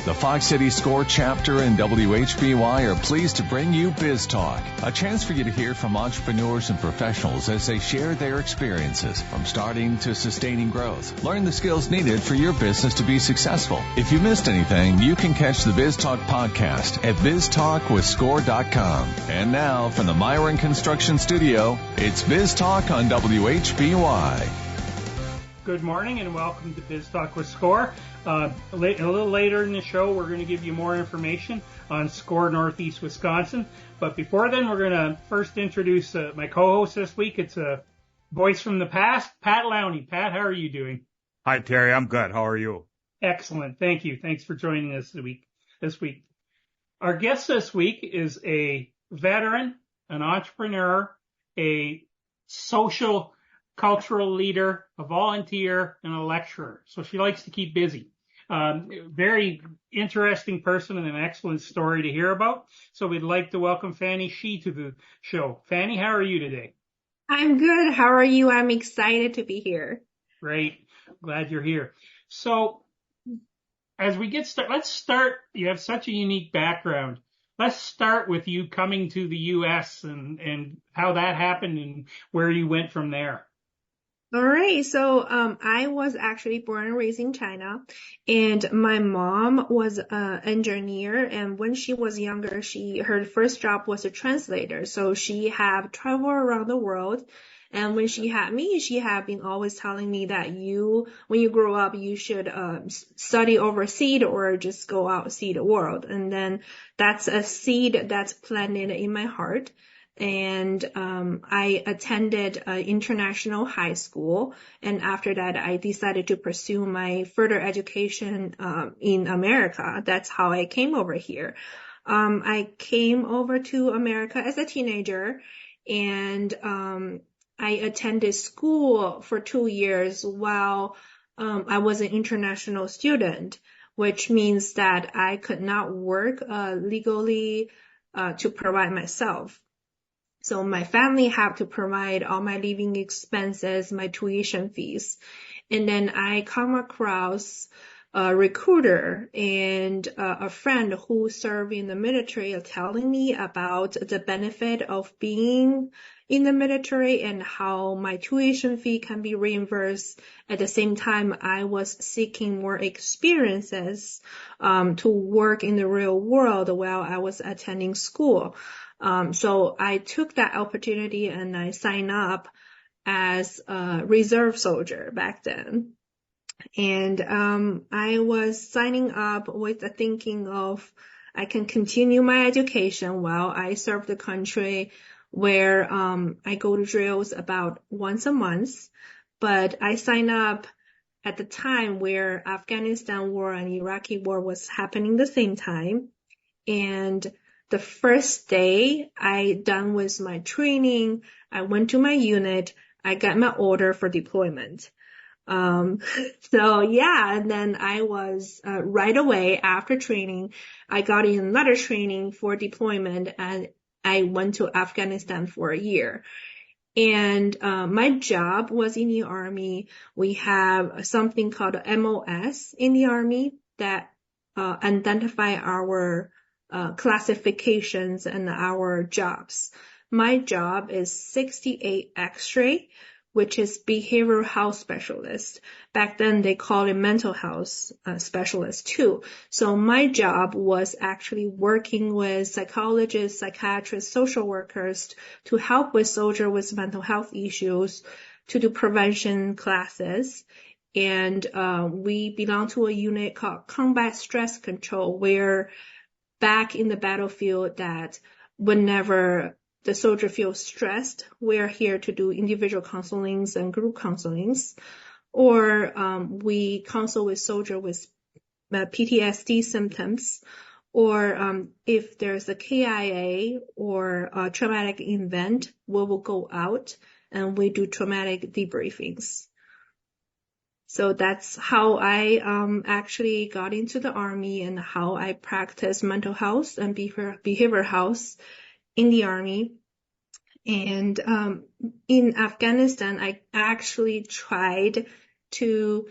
The Fox City SCORE chapter and WHBY are pleased to bring you Biz Talk, a chance for you to hear from entrepreneurs and professionals as they share their experiences from starting to sustaining growth. Learn the skills needed for your business to be successful. If you missed anything, you can catch the Biz Talk podcast at biztalkwithscore.com. And now from the Myron Construction Studio, it's Biz Talk on WHBY. Good morning and welcome to Biz Talk with SCORE. A little later in the show, we're going to give you more information on SCORE Northeast Wisconsin. But before then, we're going to first introduce my co-host this week. It's a voice from the past, Pat Lowney. Pat, how are you doing? Hi, Terry. I'm good. How are you? Excellent. Thank you. Thanks for joining us this week. Our guest this week is a veteran, an entrepreneur, a social cultural leader, a volunteer, and a lecturer. So she likes to keep busy. Very interesting person and an excellent story to hear about. So we'd like to welcome Fanni to the show. Fanni, how are you today? I'm good. How are you? I'm excited to be here. Great. Glad you're here. So as we get started, let's start. You have such a unique background. Let's start with you coming to the U.S. and how that happened and where you went from there. All right. So, I was actually born and raised in China, and my mom was an engineer. And when she was younger, her first job was a translator. So she had traveled around the world. And when she had me, she had been always telling me that when you grow up, you should study overseas or just go out see the world. And then that's a seed that's planted in my heart. And I attended international high school, and after that I decided to pursue my further education in America. That's how I came over here. I came over to America as a teenager, and I attended school for 2 years while I was an international student, which means that I could not work legally to provide myself. So my family had to provide all my living expenses, my tuition fees. And then I come across a recruiter and a friend who served in the military telling me about the benefit of being in the military and how my tuition fee can be reimbursed. At the same time, I was seeking more experiences to work in the real world while I was attending school. So I took that opportunity and I signed up as a reserve soldier back then. And I was signing up with the thinking of I can continue my education while I serve the country, where I go to drills about once a month. But I signed up at the time where Afghanistan war and Iraqi war was happening the same time. And the first day I done with my training, I went to my unit, I got my order for deployment. So yeah, and then I was, right away after training, I got in another training for deployment, and I went to Afghanistan for a year. And, my job was in the Army. We have something called MOS in the Army that, identify our classifications and our jobs. My job is 68 X-ray, which is behavioral health specialist. Back then they called it mental health specialist too. So my job was actually working with psychologists, psychiatrists, social workers to help with soldiers with mental health issues, to do prevention classes. And we belong to a unit called Combat Stress Control, where back in the battlefield that whenever the soldier feels stressed, we're here to do individual counselings and group counselings. Or we counsel with soldier with PTSD symptoms. Or if there's a KIA or a traumatic event, we will go out and we do traumatic debriefings. So that's how I actually got into the Army and how I practice mental health and behavioral health in the Army. And in Afghanistan, I actually tried to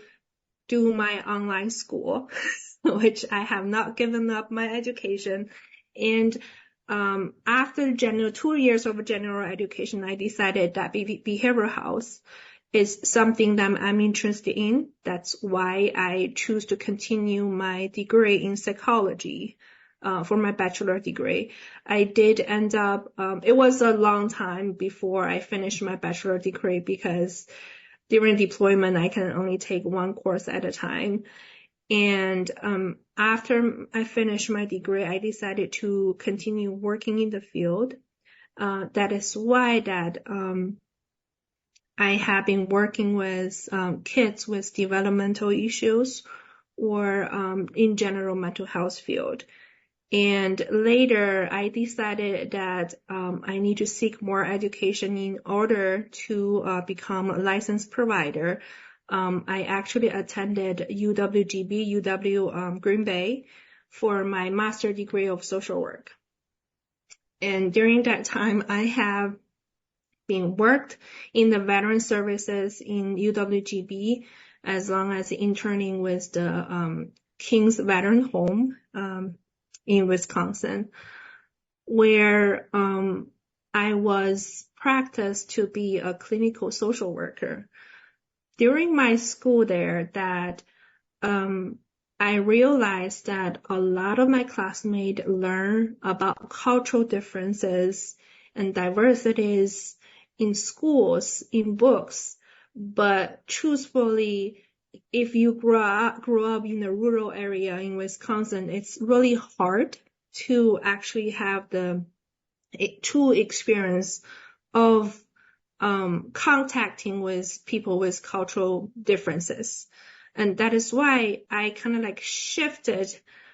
do my online school. which I have not given up my education. And after 2 years of general education, I decided that behavioral health is something that I'm interested in. That's why I choose to continue my degree in psychology for my bachelor degree. I did end up, it was a long time before I finished my bachelor degree because during deployment, I can only take one course at a time. And after I finished my degree, I decided to continue working in the field. That is why that I have been working with kids with developmental issues or in general mental health field. And later, I decided that I need to seek more education in order to become a licensed provider. I actually attended UWGB, Green Bay for my master's degree of social work. And during that time, I have been worked in the veteran services in UWGB as long as interning with the King's Veteran Home in Wisconsin, where I was practiced to be a clinical social worker. During my school there, that I realized that a lot of my classmates learn about cultural differences and diversities in schools, in books, but truthfully, if you grew up in a rural area in Wisconsin, it's really hard to actually have the true experience of contacting with people with cultural differences. And that is why I kind of like shifted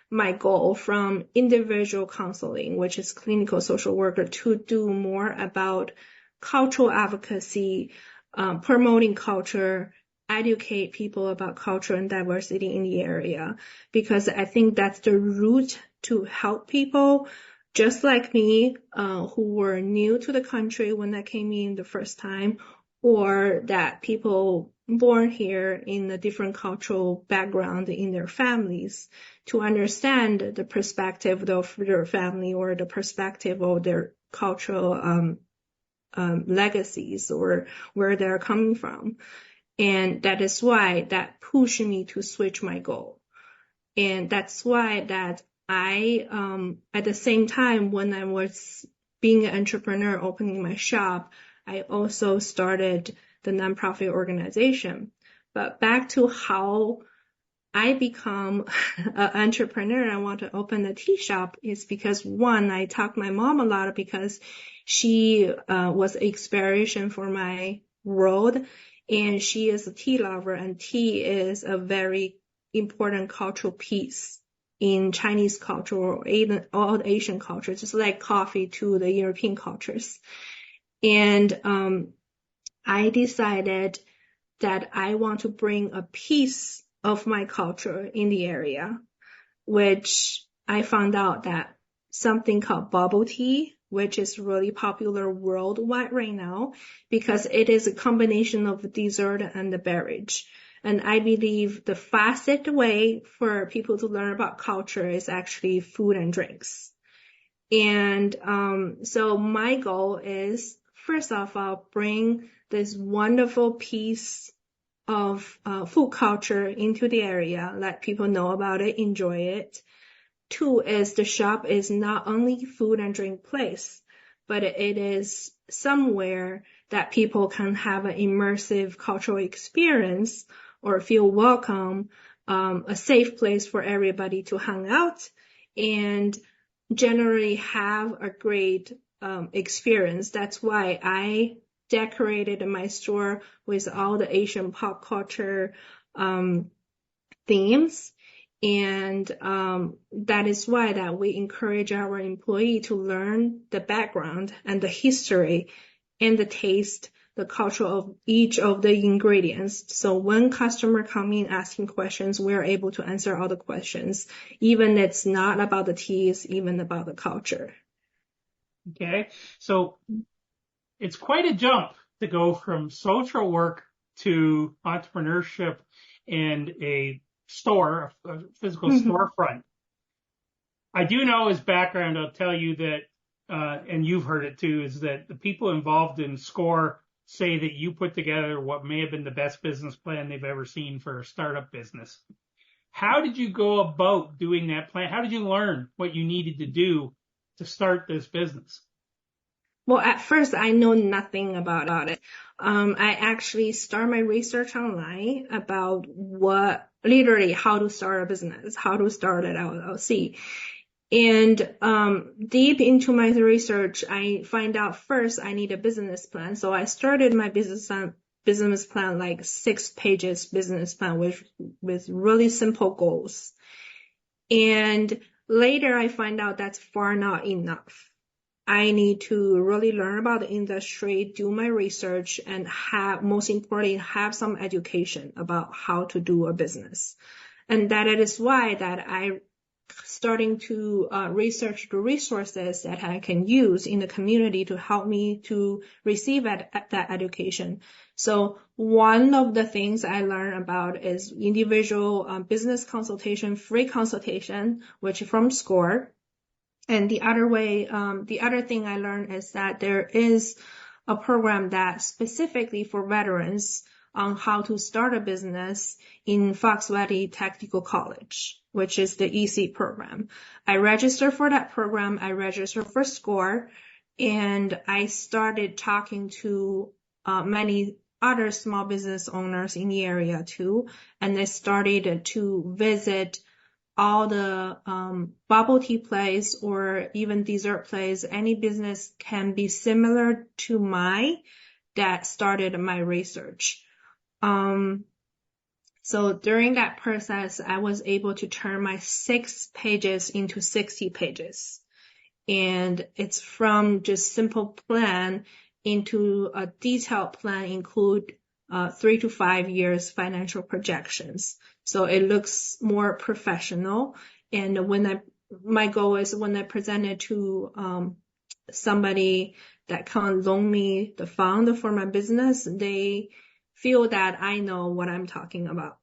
my goal from individual counseling, which is clinical social worker, to do more about cultural advocacy, promoting culture, educate people about culture and diversity in the area, because I think that's the route to help people just like me, who were new to the country when I came in the first time, or that people born here in a different cultural background in their families, to understand the perspective of their family or the perspective of their cultural legacies or where they're coming from. And that is why that pushed me to switch my goal. And that's why that I, at the same time, when I was being an entrepreneur, opening my shop, I also started the nonprofit organization. But back to how I become an entrepreneur, I want to open a tea shop, is because one, I talked to my mom a lot because she was an inspiration for my world, and she is a tea lover, and tea is a very important cultural piece in Chinese culture or even all the Asian cultures, just like coffee to the European cultures. And I decided that I want to bring a piece of my culture in the area, which I found out that something called bubble tea, which is really popular worldwide right now because it is a combination of dessert and the beverage. And I believe the fastest way for people to learn about culture is actually food and drinks. And so my goal is, first off, I'll bring this wonderful piece of food culture into the area, let people know about it, enjoy it. Two is the shop is not only food and drink place, but it is somewhere that people can have an immersive cultural experience or feel welcome, a safe place for everybody to hang out and generally have a great experience. That's why I decorated my store with all the Asian pop culture themes. And that is why that we encourage our employee to learn the background and the history and the taste, the culture of each of the ingredients. So when customer come in asking questions, we're able to answer all the questions, even it's not about the tea, it's even about the culture. Okay, so it's quite a jump to go from social work to entrepreneurship and a store, a physical storefront. I do know his background. I'll tell you that, and you've heard it too, is that the people involved in SCORE say that you put together what may have been the best business plan they've ever seen for a startup business. How did you go about doing that plan? How did you learn what you needed to do to start this business? Well, at first, I know nothing about it. I actually start my research online about literally how to start a business, how to start an LLC. And deep into my research, I find out first I need a business plan. So I started my business plan, like 6 pages business plan with really simple goals. And later I find out that's far not enough. I need to really learn about the industry, do my research, and most importantly, have some education about how to do a business. And that is why that I starting to research the resources that I can use in the community to help me to receive that education. So one of the things I learned about is individual business consultation, free consultation, which is from SCORE. And the other thing I learned is that there is a program that specifically for veterans on how to start a business in Fox Valley Technical College, which is the EC program. I registered for that program. I registered for SCORE, and I started talking to many other small business owners in the area too. And I started to visit all the bubble tea place or even dessert place. Any business can be similar to mine that started my research. So during that process, I was able to turn my 6 pages into 60 pages. And it's from just simple plan into a detailed plan include 3 to 5 years financial projections. So it looks more professional. And my goal is when I present it to somebody that can loan me the fund for my business, they feel that I know what I'm talking about.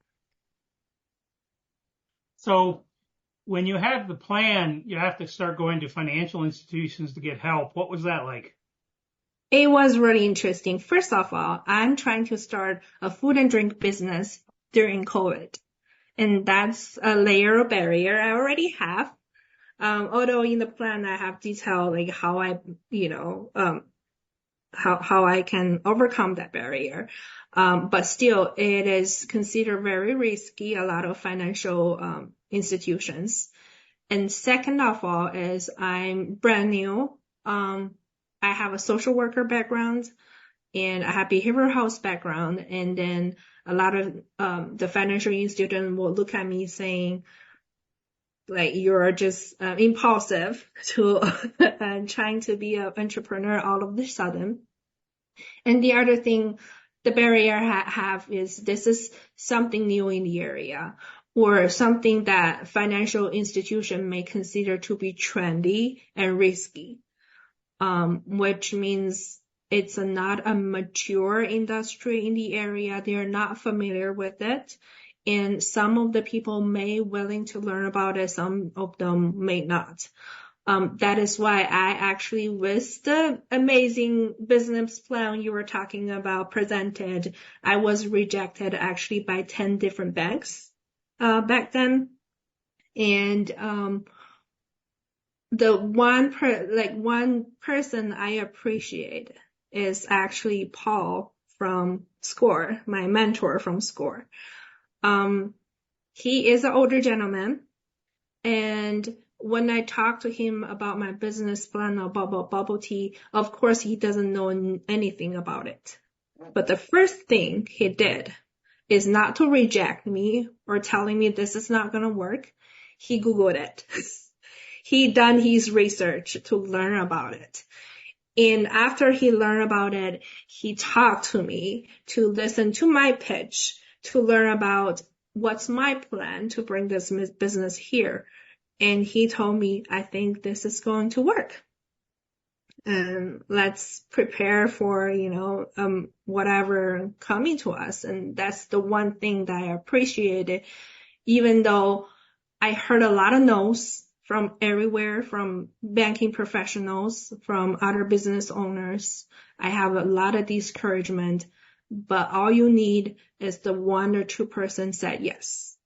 So when you have the plan, you have to start going to financial institutions to get help. What was that like? It was really interesting. First of all, I'm trying to start a food and drink business during COVID. And that's a layer of barrier I already have. Although in the plan I have detailed like how I, how I can overcome that barrier. But still it is considered very risky, a lot of financial institutions. And second of all is I'm brand new. I have a social worker background and I have behavioral health background. And then a lot of the financial institution will look at me saying, like, you're just impulsive to trying to be an entrepreneur all of a sudden. And the other thing, the barrier I have is this is something new in the area or something that financial institution may consider to be trendy and risky, which means it's not a mature industry in the area. They're not familiar with it. And some of the people may willing to learn about it. Some of them may not. That is why I actually, with the amazing business plan you were talking about presented, I was rejected actually by 10 different banks, back then. And, the one person I appreciate is actually Paul from SCORE, my mentor from SCORE. He is an older gentleman, and when I talk to him about my business plan about bubble tea, of course he doesn't know anything about it. But the first thing he did is not to reject me or telling me this is not going to work. He Googled it. He done his research to learn about it. And after he learned about it, he talked to me to listen to my pitch, to learn about what's my plan to bring this business here. And he told me, I think this is going to work. And let's prepare for, whatever coming to us. And that's the one thing that I appreciated. even though I heard a lot of no's from everywhere, from banking professionals, from other business owners. I have a lot of discouragement, but all you need is the 1 or 2 person said yes.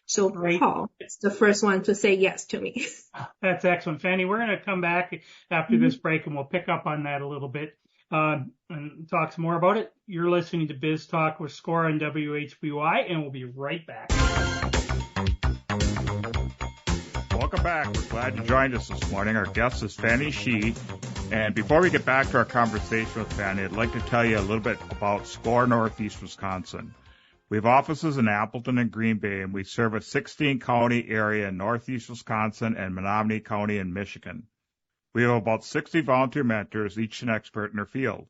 So Great. Paul is the first one to say yes to me. That's excellent. Fanny, we're going to come back after this break and we'll pick up on that a little bit and talk some more about it. You're listening to Biz Talk with Score on WHBY, and we'll be right back. Welcome back. We're glad you joined us this morning. Our guest is Fanni Shi. And before we get back to our conversation with Fanni, I'd like to tell you a little bit about Score Northeast Wisconsin. We have offices in Appleton and Green Bay, and we serve a 16-county area in northeast Wisconsin and Menominee County in Michigan. We have about 60 volunteer mentors, each an expert in their field.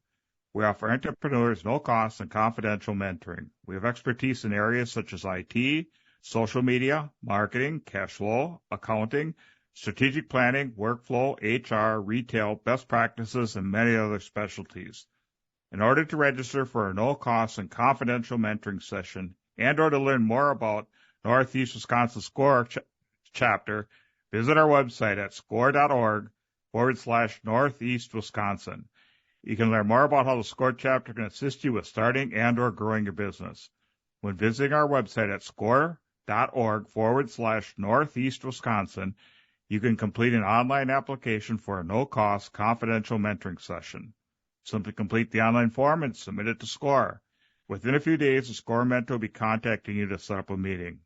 We offer entrepreneurs no-cost and confidential mentoring. We have expertise in areas such as IT, social media, marketing, cash flow, accounting, strategic planning, workflow, HR, retail, best practices, and many other specialties. In order to register for a no-cost and confidential mentoring session and or to learn more about Northeast Wisconsin Score chapter, visit our website at score.org/Northeast Wisconsin. You can learn more about how the Score chapter can assist you with starting and or growing your business. When visiting our website at score.org/Northeast Wisconsin, you can complete an online application for a no-cost confidential mentoring session. Simply complete the online form and submit it to Score. Within a few days, the Score mentor will be contacting you to set up a meeting.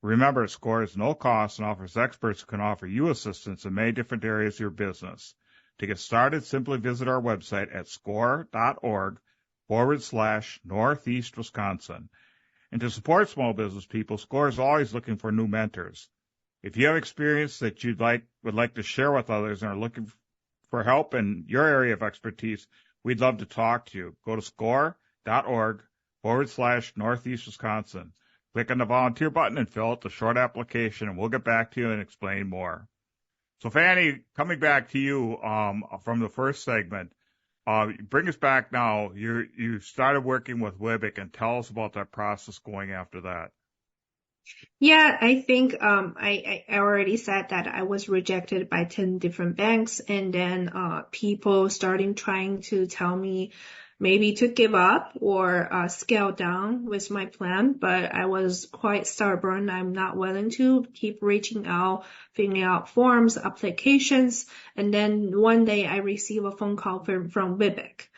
Remember, Score is no cost and offers experts who can offer you assistance in many different areas of your business. To get started, simply visit our website at score.org/Northeast Wisconsin. And to support small business people, Score is always looking for new mentors. If you have experience that would like to share with others and are looking for help in your area of expertise, we'd love to talk to you. Go to score.org/Northeast Wisconsin. Click on the volunteer button and fill out the short application, and we'll get back to you and explain more. So, Fanni, coming back to you from the first segment, bring us back now. You started working with WIBIC, and tell us about that process going after that. Yeah, I think I already said that I was rejected by 10 different banks, and then people starting trying to tell me maybe to give up or scale down with my plan, but I was quite stubborn. I'm not willing to keep reaching out, filling out forms, applications, and then one day I received a phone call from WIBIC.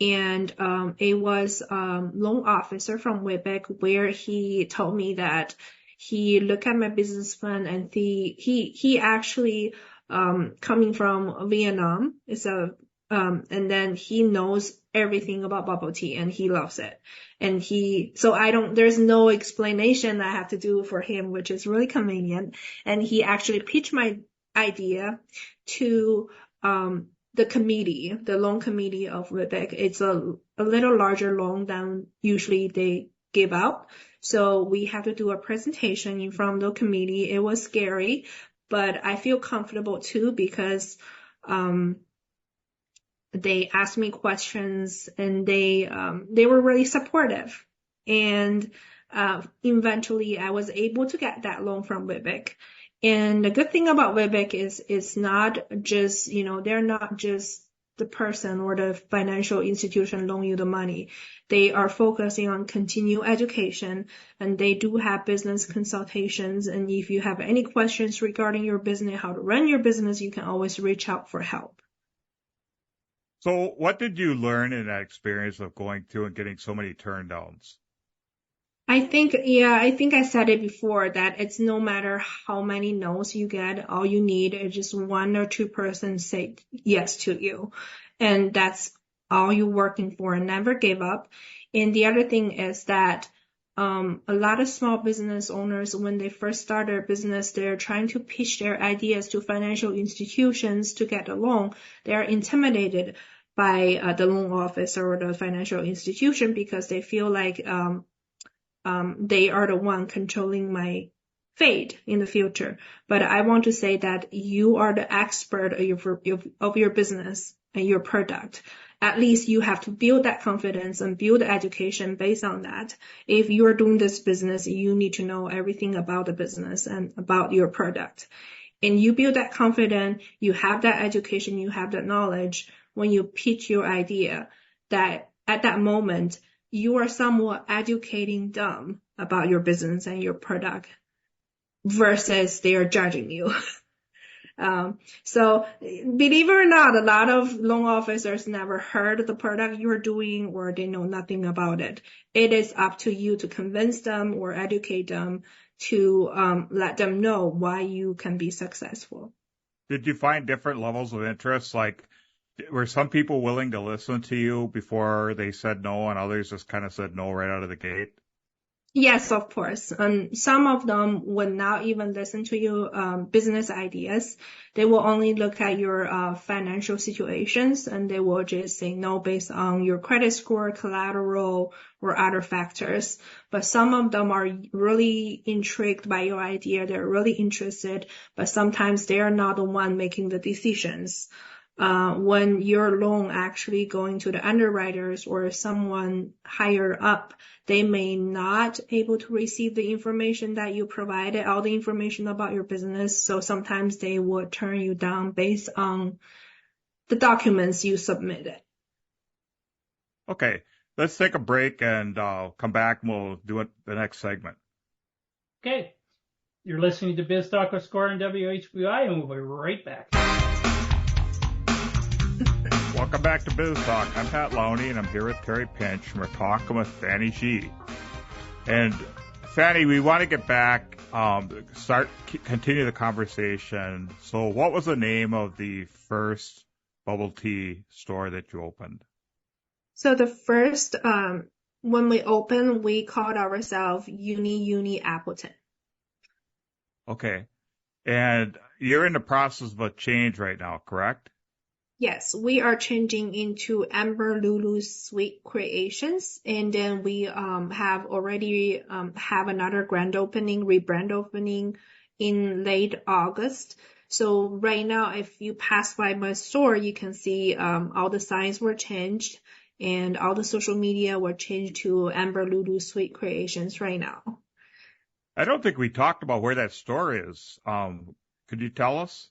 And it was loan officer from WIBIC, where he told me that he looked at my business plan and he actually coming from Vietnam and then he knows everything about bubble tea and he loves it. And there's no explanation I have to do for him, which is really convenient. And he actually pitched my idea to the committee, the loan committee of WIBIC. It's a little larger loan than usually they give out. So we had to do a presentation in front of the committee. It was scary, but I feel comfortable too because they asked me questions and they were really supportive. And eventually I was able to get that loan from WIBIC. And the good thing about WIBIC is it's not just, they're not just the person or the financial institution loan you the money. They are focusing on continued education, and they do have business consultations. And if you have any questions regarding your business, how to run your business, you can always reach out for help. So what did you learn in that experience of going through and getting so many turndowns? I think I said it before that it's no matter how many no's you get, all you need is just 1 or 2 persons say yes to you. And that's all you're working for, and never give up. And the other thing is that a lot of small business owners, when they first start their business, they're trying to pitch their ideas to financial institutions to get a loan. They're intimidated by the loan officer or the financial institution because they feel like they are the one controlling my fate in the future. But I want to say that you are the expert of your business and your product. at least you have to build that confidence and build education based on that. If you're doing this business, you need to know everything about the business and about your product. And you build that confidence, you have that education, you have that knowledge when you pitch your idea, that at that moment, you are somewhat educating them about your business and your product versus they are judging you. So believe it or not, a lot of loan officers never heard of the product you're doing or they know nothing about it. It is up to you to convince them or educate them to let them know why you can be successful. Did you find different levels of interest? Like, were some people willing to listen to you before they said no, and others just kind of said no right out of the gate? Yes, of course. Some of them would not even listen to your business ideas. They will only look at your financial situations, and they will just say no based on your credit score, collateral, or other factors. But some of them are really intrigued by your idea. They're really interested, but sometimes they are not the one making the decisions. When your loan actually going to the underwriters or someone higher up, they may not able to receive the information that you provided, all the information about your business. So sometimes they will turn you down based on the documents you submitted. Okay, let's take a break and come back and we'll do the next segment. Okay. You're listening to Biz Talk with Score and WHBI, and we'll be right back. Welcome back to Biz Talk. I'm Pat Lowney, and I'm here with Terry Pinch, and we're talking with Fanni Shi. And Fanni, we want to get back, continue the conversation. So what was the name of the first bubble tea store that you opened? So the first, when we opened, we called ourselves Uni Appleton. Okay. And you're in the process of a change right now, correct? Yes, we are changing into AmberLulu Sweet Creations, and then we have already have another rebrand opening in late August. So right now, if you pass by my store, you can see all the signs were changed and all the social media were changed to AmberLulu Sweet Creations right now. I don't think we talked about where that store is. Could you tell us?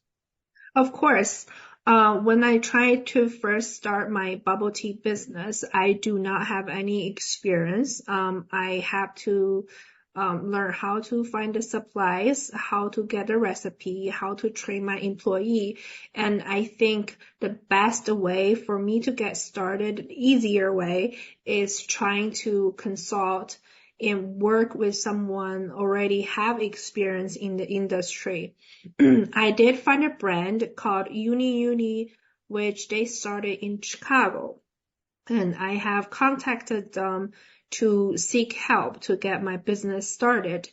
Of course. When I tried to first start my bubble tea business, I do not have any experience. I have to learn how to find the supplies, how to get the recipe, how to train my employee. And I think the best way for me to get started, the easier way, is trying to consult and work with someone already have experience in the industry. I did find a brand called Uni, which they started in Chicago. And I have contacted them to seek help to get my business started.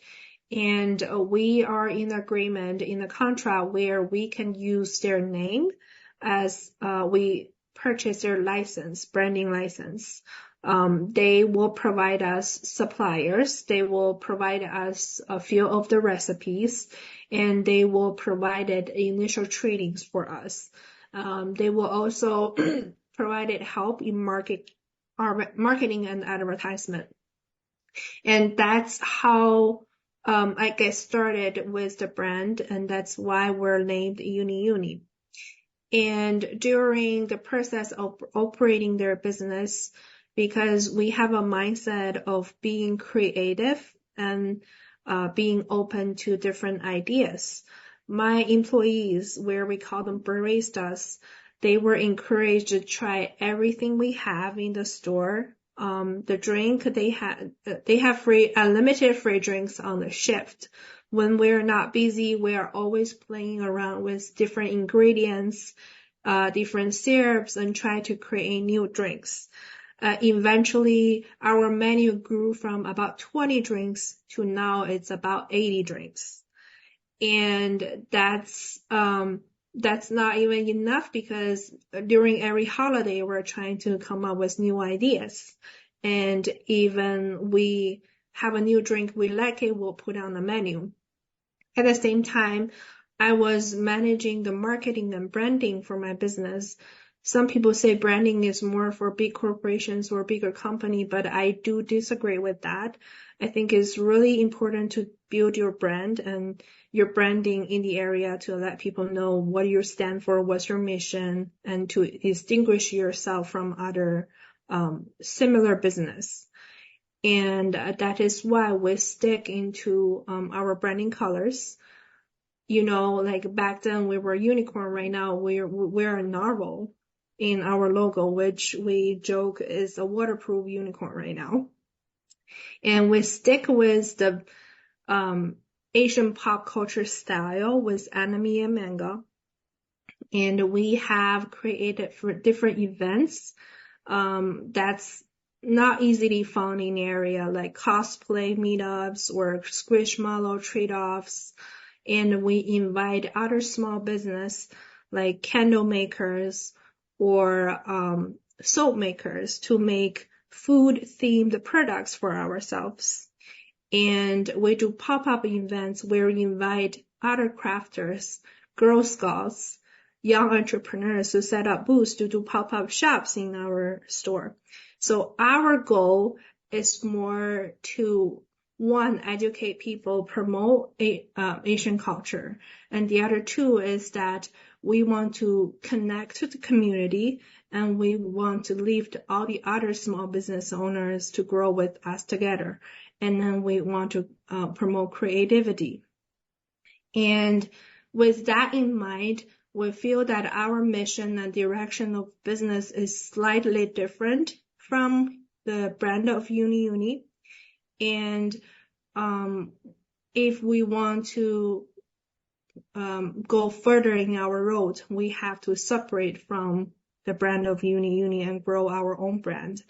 And we are in agreement in a contract where we can use their name as we purchase their license, branding license. They will provide us suppliers. They will provide us a few of the recipes, and they will provide initial trainings for us. They will also provide help in marketing and advertisement. And that's how I get started with the brand, and that's why we're named Uni. And during the process of operating their business, because we have a mindset of being creative and being open to different ideas. My employees, where we call them baristas, they were encouraged to try everything we have in the store. The drink, they have unlimited free drinks on the shift. When we're not busy, we are always playing around with different ingredients, different syrups, and try to create new drinks. Eventually, our menu grew from about 20 drinks to now it's about 80 drinks. And that's not even enough because during every holiday, we're trying to come up with new ideas. And even we have a new drink we like it, we'll put on the menu. At the same time, I was managing the marketing and branding for my business. some people say branding is more for big corporations or bigger company, but I do disagree with that. I think it's really important to build your brand and your branding in the area to let people know what you stand for, what's your mission, and to distinguish yourself from other similar business. And that is why we stick into our branding colors. You know, like back then we were unicorn. Right now we're a narwhal in our logo, which we joke is a waterproof unicorn right now. And we stick with the Asian pop culture style with anime and manga. And we have created for different events that's not easily found in area, like cosplay meetups or squishmallow trade-offs. And we invite other small business like candle makers or soap makers to make food-themed products for ourselves. And we do pop-up events where we invite other crafters, Girl Scouts, young entrepreneurs to set up booths to do pop-up shops in our store. So our goal is more to, one, educate people, promote Asian culture. And the other two is that we want to connect to the community and we want to lift all the other small business owners to grow with us together. And then we want to promote creativity. And with that in mind, we feel that our mission and direction of business is slightly different from the brand of Uni. And if we want to go further in our road, we have to separate from the brand of Uni and grow our own brand.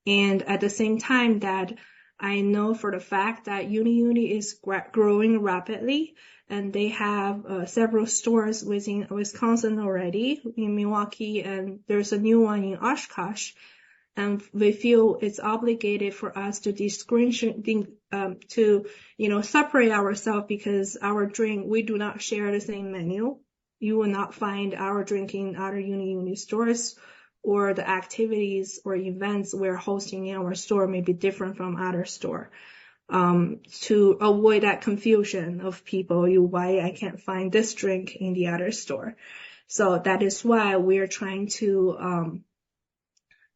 And at the same time that I know for the fact that Uni is growing rapidly, and they have several stores within Wisconsin already, in Milwaukee, and there's a new one in Oshkosh. And we feel it's obligated for us to separate ourselves because our drink, we do not share the same menu. You will not find our drink in other Uni stores, or the activities or events we're hosting in our store may be different from other store. To avoid that confusion of people, why I can't find this drink in the other store. So that is why we're trying to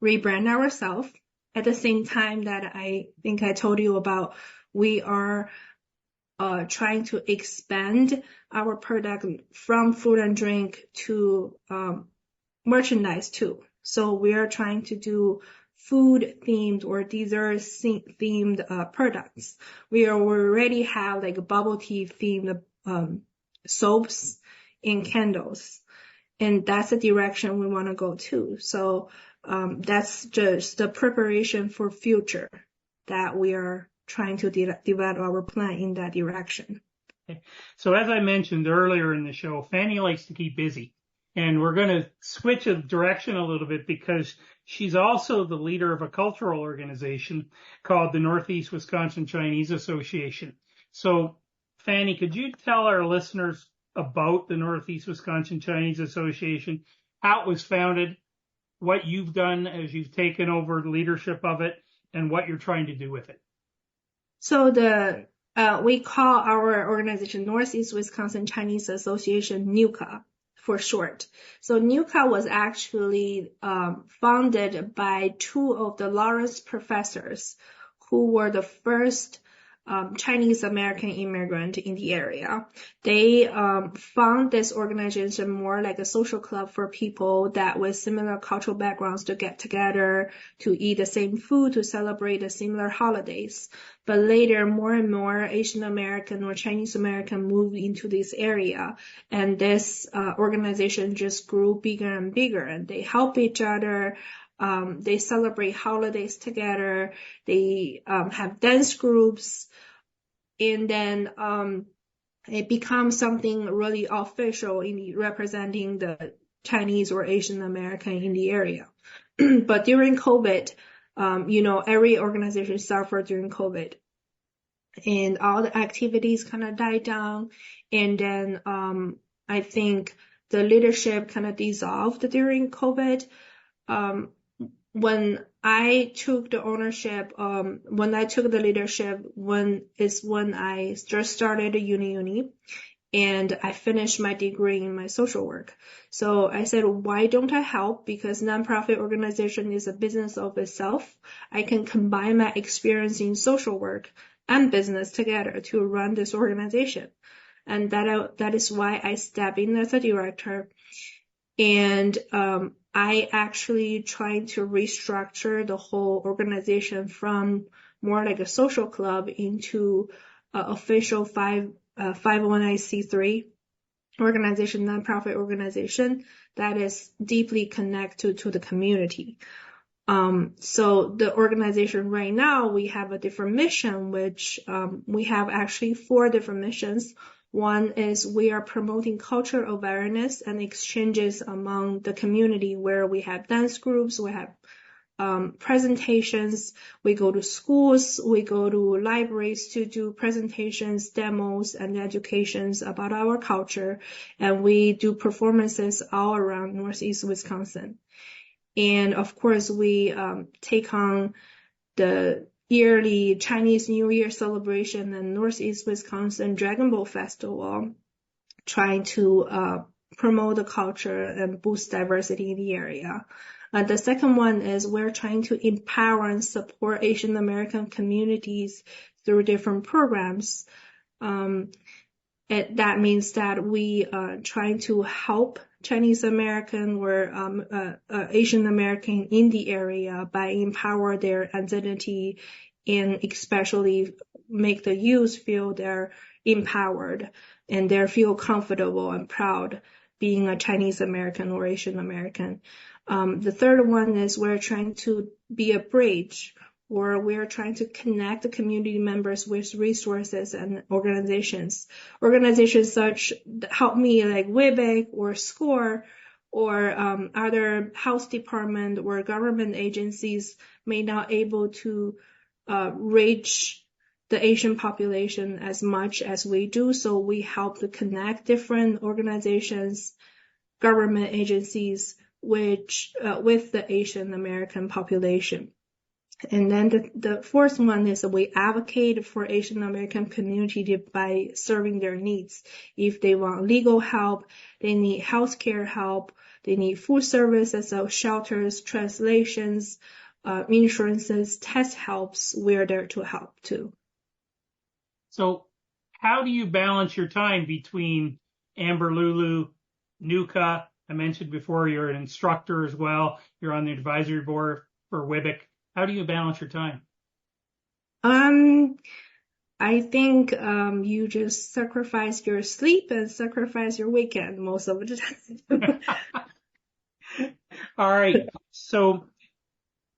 rebrand ourselves. At the same time that I think I told you about, we are trying to expand our product from food and drink to merchandise too. So we are trying to do food-themed or dessert-themed products. We already have like bubble tea-themed soaps and candles, and that's the direction we want to go to. So that's just the preparation for future that we are trying to develop our plan in that direction. Okay. So as I mentioned earlier in the show, Fanny likes to keep busy. And we're going to switch a direction a little bit because she's also the leader of a cultural organization called the Northeast Wisconsin Chinese Association. So, Fanny, could you tell our listeners about the Northeast Wisconsin Chinese Association, how it was founded, what you've done as you've taken over the leadership of it, and what you're trying to do with it? So we call our organization Northeast Wisconsin Chinese Association, NUCA. For short. So NUCA was actually founded by two of the Lawrence professors who were the first Chinese American immigrant in the area. They found this organization more like a social club for people that with similar cultural backgrounds to get together, to eat the same food, to celebrate the similar holidays. But later, more and more Asian American or Chinese American moved into this area, and this organization just grew bigger and bigger, and they help each other. They celebrate holidays together. They have dance groups, and then it becomes something really official in representing the Chinese or Asian American in the area. But during COVID, every organization suffered during COVID, and all the activities kind of died down. And then I think the leadership kind of dissolved during COVID. When I took the ownership, when I took the leadership, when I just started uni, and I finished my degree in my social work. So I said, why don't I help? Because nonprofit organization is a business of itself. I can combine my experience in social work and business together to run this organization. And that is why I stepped in as a director. And I actually tried to restructure the whole organization from more like a social club into official 501c3 organization, nonprofit organization that is deeply connected to the community. So the organization right now, we have a different mission, which we have actually 4 different missions. One is we are promoting cultural awareness and exchanges among the community, where we have dance groups, we have presentations, we go to schools, we go to libraries to do presentations, demos, and educations about our culture, and we do performances all around Northeast Wisconsin. And of course, we take on the yearly Chinese New Year celebration and Northeast Wisconsin Dragon Boat Festival, trying to promote the culture and boost diversity in the area. The second one is we're trying to empower and support Asian American communities through different programs. That means that we are trying to help Chinese American or Asian American in the area by empower their identity and especially make the youth feel they're empowered and they feel comfortable and proud being a Chinese American or Asian American. The third one is we're trying to be a bridge, or we're trying to connect the community members with resources and organizations. Organizations such help me like WIBIC or SCORE or other health department or government agencies may not able to reach the Asian population as much as we do. So we help to connect different organizations, government agencies, with the Asian American population. And then the fourth one is that we advocate for Asian American community by serving their needs. If they want legal help, they need healthcare help, they need food services, so shelters, translations, insurances, test helps, we're there to help too. So how do you balance your time between AmberLulu, NUCA? I mentioned before you're an instructor as well. You're on the advisory board for WIBIC. How do you balance your time? I think you just sacrifice your sleep and sacrifice your weekend most of the time. All right. So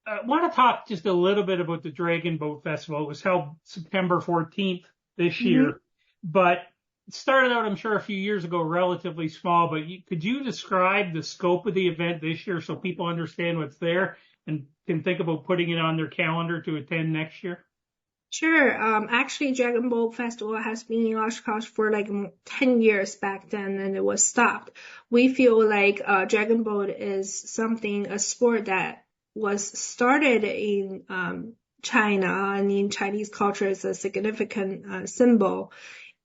I want to talk just a little bit about the Dragon Boat Festival. It was held September 14th this year, but it started out, I'm sure, a few years ago, relatively small. But could you describe the scope of the event this year so people understand what's there and can think about putting it on their calendar to attend next year? Sure. Actually, Dragon Boat Festival has been in Oshkosh for like 10 years back then, and it was stopped. We feel like Dragon Boat is a sport that was started in China, and in Chinese culture is a significant symbol.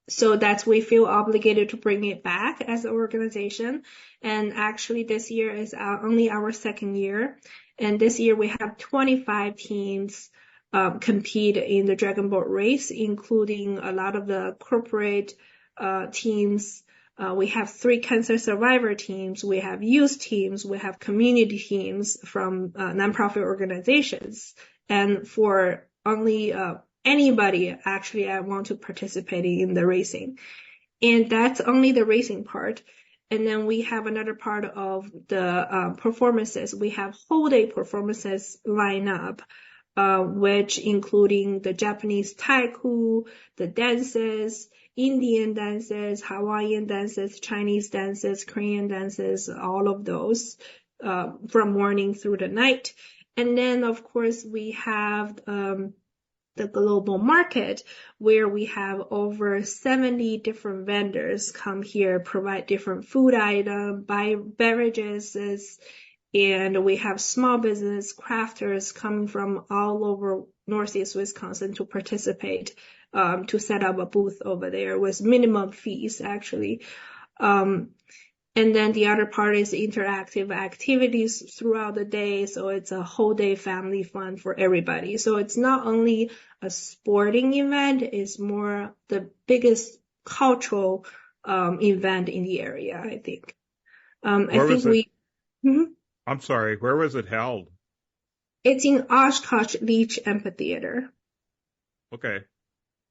So we feel obligated to bring it back as an organization. And actually this year is only our second year. And this year we have 25 teams compete in the Dragon Boat race, including a lot of the corporate teams. We have 3 cancer survivor teams. We have youth teams. We have community teams from nonprofit organizations. And for only anybody actually I want to participate in the racing. And that's only the racing part. And then we have another part of the performances. We have whole day performances line up, which including the Japanese taiku, the dances, Indian dances, Hawaiian dances, Chinese dances, Korean dances, all of those from morning through the night. And then, of course, we have the global market, where we have over 70 different vendors come here, provide different food items, buy beverages, and we have small business crafters coming from all over Northeast Wisconsin to participate, to set up a booth over there with minimum fees, actually. And then the other part is interactive activities throughout the day. So it's a whole day family fun for everybody. So it's not only a sporting event, it's more the biggest cultural event in the area, I think. Where was it? Mhm. I'm sorry, where was it held? It's in Oshkosh Leach Amphitheater. Okay.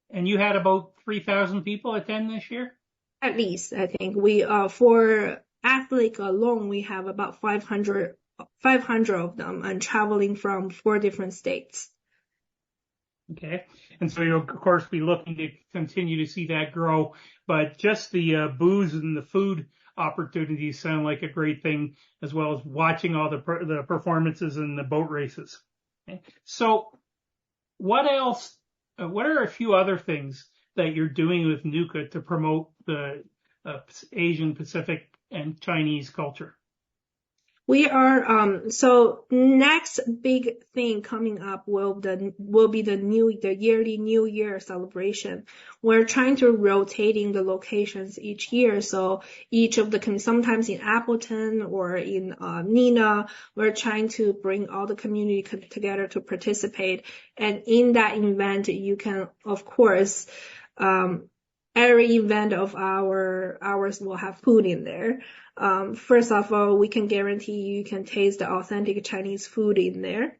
And you had about 3,000 people attend this year? At least, I think for athletic alone, we have about 500 of them and traveling from 4 different states. Okay. And so you'll, of course, be looking to continue to see that grow. But just the booze and the food opportunities sound like a great thing, as well as watching all the performances and the boat races. Okay. So what else? What are a few other things that you're doing with NUCA to promote the Asian, Pacific, and Chinese culture? We are so next big thing coming up will be the yearly New Year celebration. We're trying to rotating the locations each year, so each of the sometimes in Appleton or in Neenah, we're trying to bring all the community together to participate. And in that event, you can, of course, every event of ours will have food in there. First of all, we can guarantee you can taste the authentic Chinese food in there.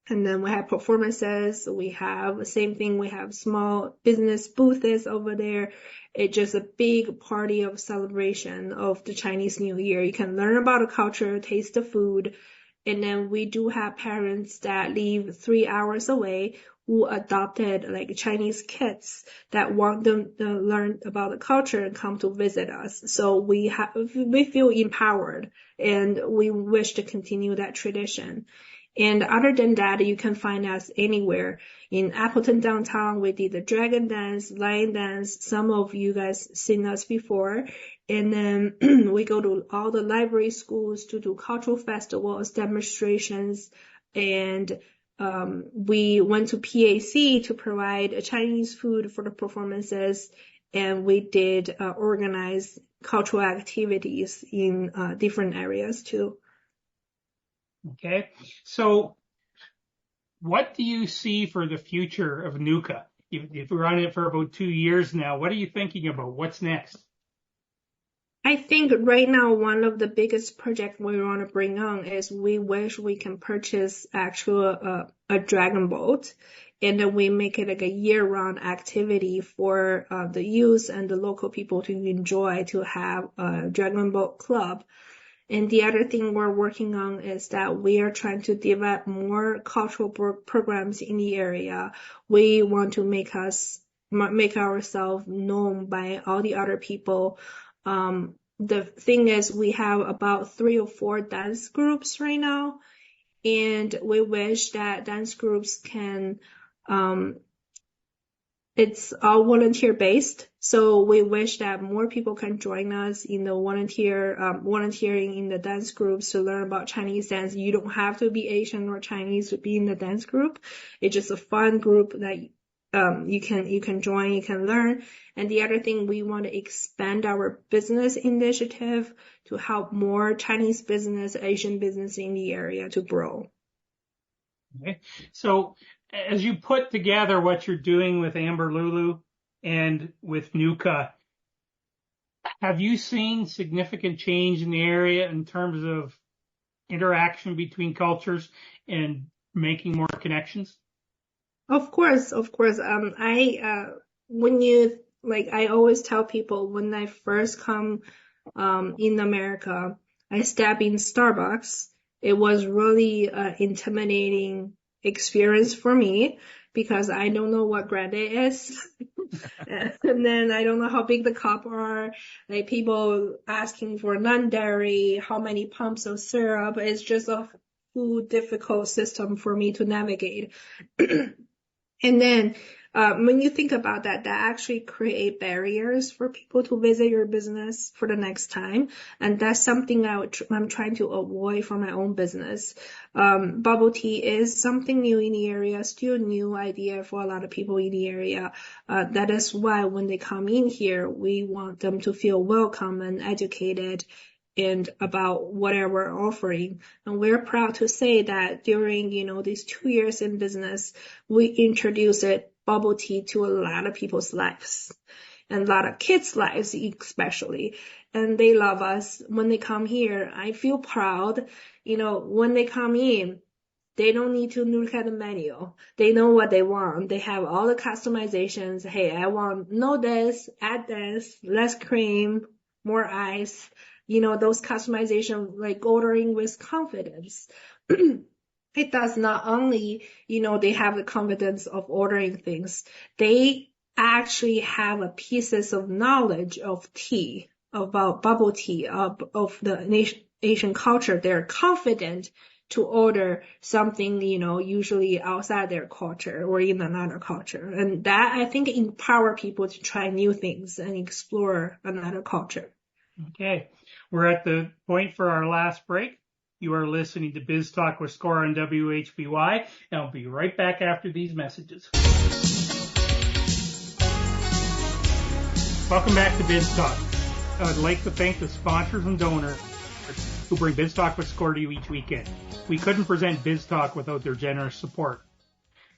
And then we have performances. We have same thing. We have small business booths over there. It's just a big party of celebration of the Chinese New Year. You can learn about the culture, taste the food. And then we do have parents that live 3 hours away who adopted like Chinese kids that want them to learn about the culture and come to visit us. So we feel empowered and we wish to continue that tradition. And other than that, you can find us anywhere. In Appleton downtown, we did the dragon dance, lion dance. Some of you guys seen us before. And then we go to all the library schools to do cultural festivals, demonstrations, and we went to PAC to provide Chinese food for the performances, and we did organize cultural activities in different areas too. Okay. So what do you see for the future of NUCA? You've run it for about 2 years now. What are you thinking about? What's next? I think right now one of the biggest projects we want to bring on is we wish we can purchase actual a dragon boat, and then we make it like a year-round activity for the youth and the local people to enjoy, to have a dragon boat club. And the other thing we're working on is that we are trying to develop more cultural programs in the area. We want to make ourselves known by all the other people. The thing is, we have about 3 or 4 dance groups right now, and we wish that dance groups can, it's all volunteer based. So we wish that more people can join us in the volunteering in the dance groups to learn about Chinese dance. You don't have to be Asian or Chinese to be in the dance group. It's just a fun group that you can join, you can learn. And the other thing, we want to expand our business initiative to help more Chinese business, Asian business in the area to grow. Okay. So as you put together what you're doing with AmberLulu and with NUCA, have you seen significant change in the area in terms of interaction between cultures and making more connections? Of course. I always tell people when I first come in America, I step in Starbucks. It was really intimidating experience for me because I don't know what grade it is. And then I don't know how big the cup are. Like people asking for non-dairy, how many pumps of syrup. It's just a full difficult system for me to navigate. And then when you think about that, that actually create barriers for people to visit your business for the next time. And that's something I'm trying to avoid for my own business. Bubble tea is something new in the area, still new idea for a lot of people in the area. That is why when they come in here, we want them to feel welcome and educated and about whatever we're offering. And we're proud to say that during, these 2 years in business, we introduced bubble tea to a lot of people's lives and a lot of kids' lives, especially. And they love us. When they come here, I feel proud. When they come in, they don't need to look at the menu. They know what they want. They have all the customizations. Hey, I want this, add this, less cream, more ice. Those customization, like ordering with confidence. It does not only, they have the confidence of ordering things. They actually have a pieces of knowledge of tea, about bubble tea, of the Asian culture. They're confident to order something, usually outside their culture or in another culture. And that, I think, empower people to try new things and explore another culture. Okay. We're at the point for our last break. You are listening to Biz Talk with Score on WHBY, and I'll be right back after these messages. Welcome back to Biz Talk. I would like to thank the sponsors and donors who bring Biz Talk with Score to you each weekend. We couldn't present Biz Talk without their generous support.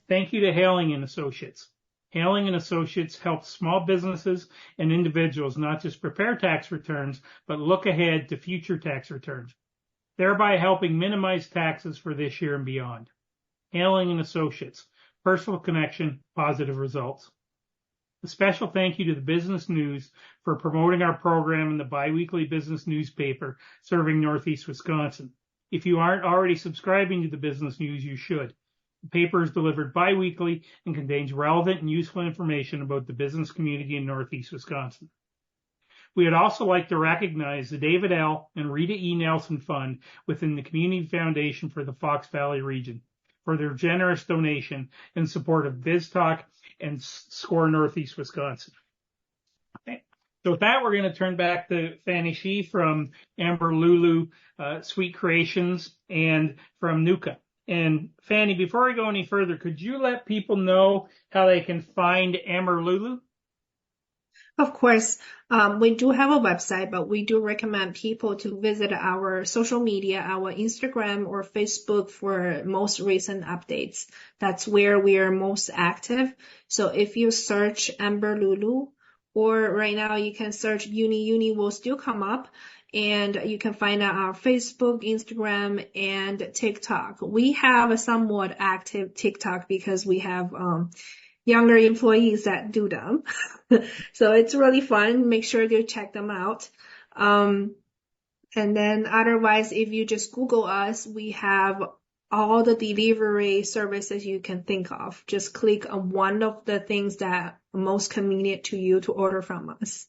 Thank you to Hailing & Associates. Hailing & Associates helps small businesses and individuals not just prepare tax returns, but look ahead to future tax returns, thereby helping minimize taxes for this year and beyond. Hailing & Associates, personal connection, positive results. A special thank you to the Business News for promoting our program in the biweekly business newspaper serving Northeast Wisconsin. If you aren't already subscribing to the Business News, you should. The paper is delivered biweekly and contains relevant and useful information about the business community in Northeast Wisconsin. We would also like to recognize the David L. and Rita E. Nelson Fund within the Community Foundation for the Fox Valley region for their generous donation in support of Biz Talk and Score Northeast Wisconsin. Okay. So with that, we're going to turn back to Fanni Shi from AmberLulu Sweet Creations and from Nuka. And Fanni, before I go any further, could you let people know how they can find AmberLulu? Of course, we do have a website, but we do recommend people to visit our social media, our Instagram or Facebook for most recent updates. That's where we are most active. So if you search AmberLulu, or right now you can search Uni will still come up. And you can find out our Facebook, Instagram, and TikTok. We have a somewhat active TikTok because we have younger employees that do them. So it's really fun. Make sure to check them out. And then otherwise, if you just Google us, we have all the delivery services you can think of. Just click on one of the things that are most convenient to you to order from us.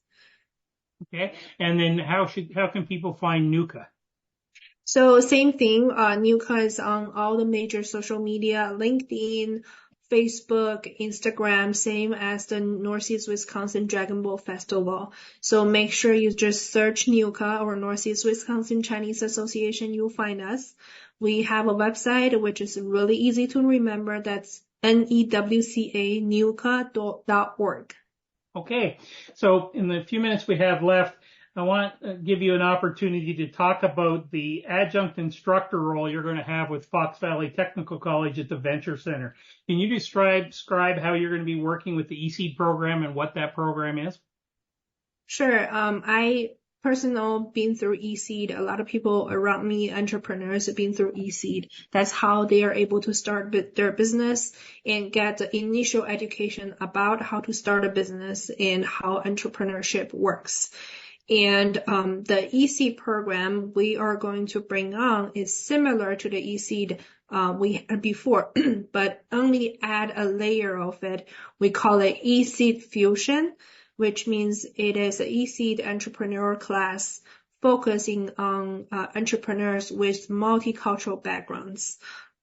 Okay. And then how can people find Nuka? So same thing. Nuka is on all the major social media, LinkedIn, Facebook, Instagram, same as the Northeast Wisconsin Dragon Boat Festival. So make sure you just search Nuka or Northeast Wisconsin Chinese Association. You'll find us. We have a website, which is really easy to remember. That's NEWCA, nuka.org. Okay, so in the few minutes we have left, I want to give you an opportunity to talk about the adjunct instructor role you're going to have with Fox Valley Technical College at the Venture Center. Can you describe how you're going to be working with the eSeed program and what that program is? Sure. I personally been through eSeed. A lot of people around me, entrepreneurs, have been through eSeed. That's how they are able to start their business and get the initial education about how to start a business and how entrepreneurship works. And the eSeed program we are going to bring on is similar to the eSeed we had before, but only add a layer of it. We call it eSeed Fusion, which means it is an eSeed entrepreneur class focusing on entrepreneurs with multicultural backgrounds.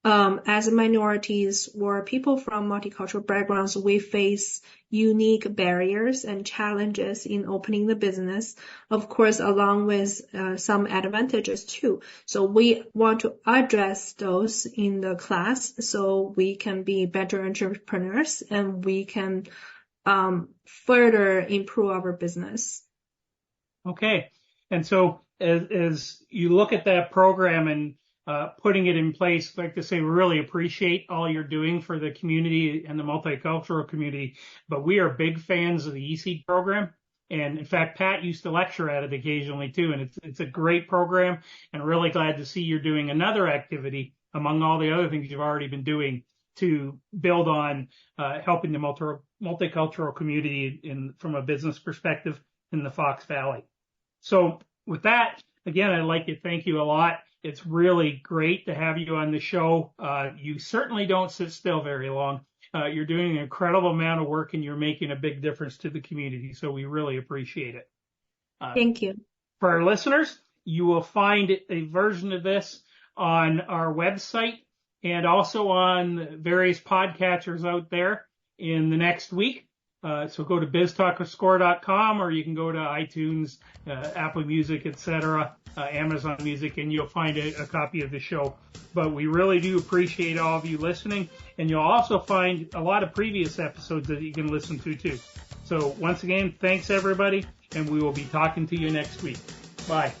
As minorities or people from multicultural backgrounds, we face unique barriers and challenges in opening the business, of course, along with some advantages too. So we want to address those in the class so we can be better entrepreneurs and we can further improve our business. Okay. And so as you look at that program and putting it in place, I'd like to say we really appreciate all you're doing for the community and the multicultural community, but we are big fans of the eSeed program. And in fact, Pat used to lecture at it occasionally too. And it's a great program, and really glad to see you're doing another activity among all the other things you've already been doing to build on helping the multicultural community from a business perspective in the Fox Valley. So with that, again, I'd like to thank you a lot. It's really great to have you on the show. You certainly don't sit still very long. You're doing an incredible amount of work and you're making a big difference to the community. So we really appreciate it. Thank you. For our listeners, you will find a version of this on our website and also on various podcatchers out there in the next week. So go to biztalkwithscore.com, or you can go to iTunes, Apple Music, etc., Amazon Music, and you'll find a copy of the show. But we really do appreciate all of you listening, and you'll also find a lot of previous episodes that you can listen to too. So once again, thanks everybody, and we will be talking to you next week. Bye.